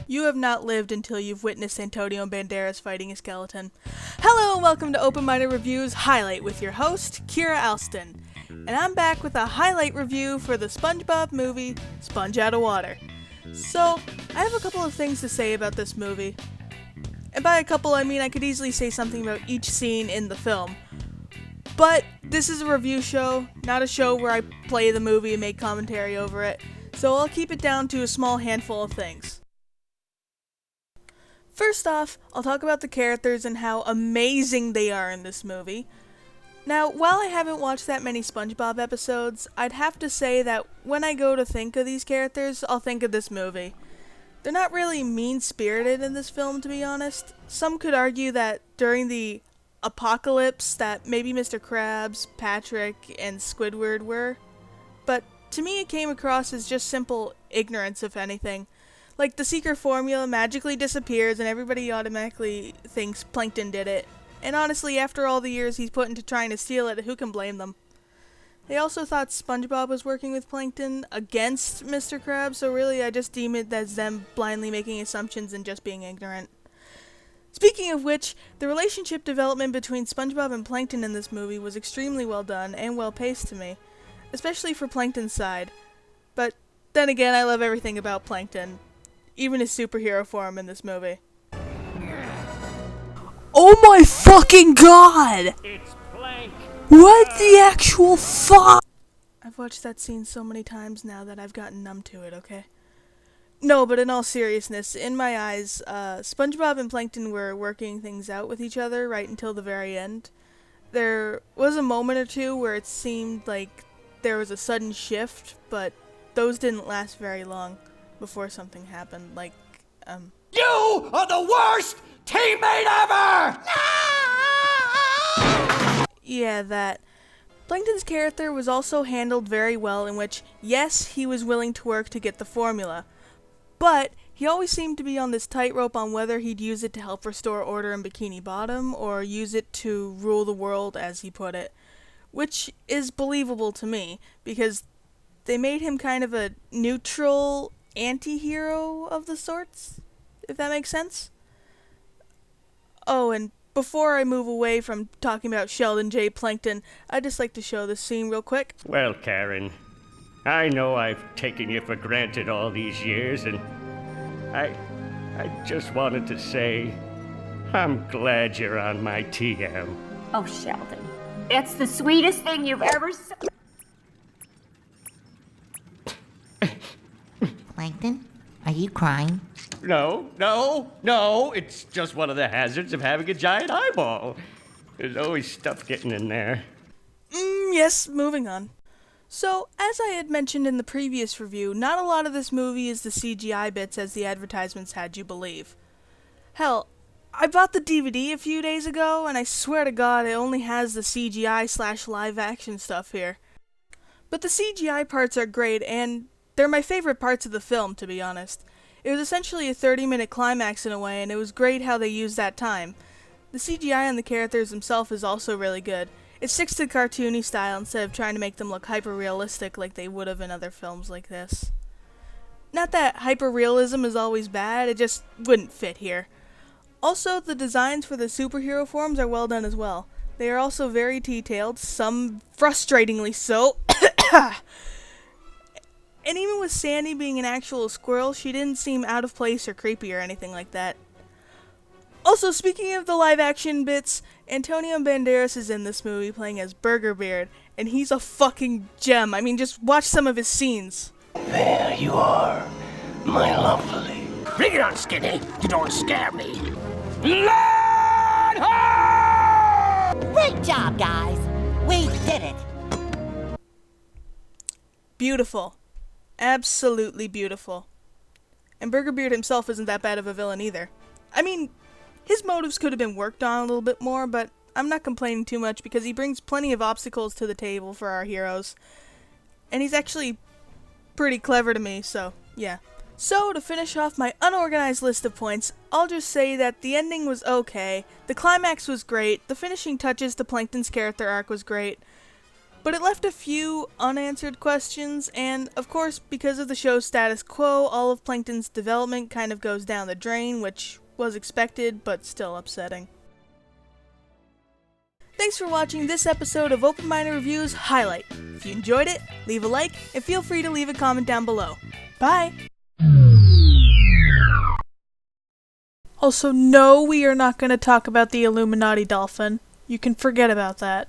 You have not lived until you've witnessed Antonio Banderas fighting a skeleton. Hello and welcome to Open Minded Reviews Highlight with your host, Kira Alston. And I'm back with a highlight review for the Spongebob movie, Sponge Out of Water. So, I have a couple of things to say about this movie. And by a couple, I mean I could easily say something about each scene in the film. But this is a review show, not a show where I play the movie and make commentary over it. So I'll keep it down to a small handful of things. First off, I'll talk about the characters and how amazing they are in this movie. Now, while I haven't watched that many SpongeBob episodes, I'd have to say that when I go to think of these characters, I'll think of this movie. They're not really mean-spirited in this film, to be honest. Some could argue that during the apocalypse that maybe Mr. Krabs, Patrick, and Squidward were. But to me it came across as just simple ignorance, if anything. Like the secret formula magically disappears and everybody automatically thinks Plankton did it. And honestly, after all the years he's put into trying to steal it, who can blame them? They also thought SpongeBob was working with Plankton against Mr. Krabs, so really I just deem it as them blindly making assumptions and just being ignorant. Speaking of which, the relationship development between SpongeBob and Plankton in this movie was extremely well done and well paced to me, especially for Plankton's side. But then again, I love everything about Plankton, even his superhero form in this movie. Oh my fucking god! It's Plank! What the actual fuck? I've watched that scene so many times now that I've gotten numb to it, okay? No, but in all seriousness, in my eyes, SpongeBob and Plankton were working things out with each other right until the very end. There was a moment or two where it seemed like there was a sudden shift, but those didn't last very long before something happened, like, You are the worst teammate ever! Yeah, that. Plankton's character was also handled very well, in which, yes, he was willing to work to get the formula, but he always seemed to be on this tightrope on whether he'd use it to help restore order in Bikini Bottom, or use it to rule the world, as he put it. Which is believable to me, because they made him kind of a neutral anti-hero of the sorts, if that makes sense. Oh, and before I move away from talking about Sheldon J. Plankton, I'd just like to show this scene real quick. Well, Karen, I know I've taken you for granted all these years, and I just wanted to say, I'm glad you're on my TM. Oh, Sheldon, it's the sweetest thing you've ever said. Plankton, are you crying? No, it's just one of the hazards of having a giant eyeball. There's always stuff getting in there. Yes, moving on. So, as I had mentioned in the previous review, not a lot of this movie is the CGI bits as the advertisements had you believe. Hell, I bought the DVD a few days ago, and I swear to God it only has the CGI/live action stuff here. But the CGI parts are great, and they're my favorite parts of the film, to be honest. It was essentially a 30-minute climax in a way, and it was great how they used that time. The CGI on the characters themselves is also really good. It sticks to the cartoony style instead of trying to make them look hyper-realistic like they would have in other films like this. Not that hyper-realism is always bad, it just wouldn't fit here. Also, the designs for the superhero forms are well done as well. They are also very detailed, some frustratingly so. And even with Sandy being an actual squirrel, she didn't seem out of place or creepy or anything like that. Also, speaking of the live-action bits, Antonio Banderas is in this movie playing as Burger Beard, and he's a fucking gem. I mean, just watch some of his scenes. There you are, my lovely. Bring it on, Skinny. You don't scare me. Land ho! Great job, guys. We did it. Beautiful. Absolutely beautiful. And Burger Beard himself isn't that bad of a villain either. I mean, his motives could have been worked on a little bit more, but I'm not complaining too much because he brings plenty of obstacles to the table for our heroes. And he's actually pretty clever to me, so yeah. So, to finish off my unorganized list of points, I'll just say that the ending was okay, the climax was great, the finishing touches to Plankton's character arc was great, But it left a few unanswered questions, and of course, because of the show's status quo, all of Plankton's development kind of goes down the drain, which was expected, but still upsetting. Thanks for watching this episode of Open Minded Reviews Highlight. If you enjoyed it, leave a like, and feel free to leave a comment down below. Bye! Also, no, we are not going to talk about the Illuminati dolphin. You can forget about that.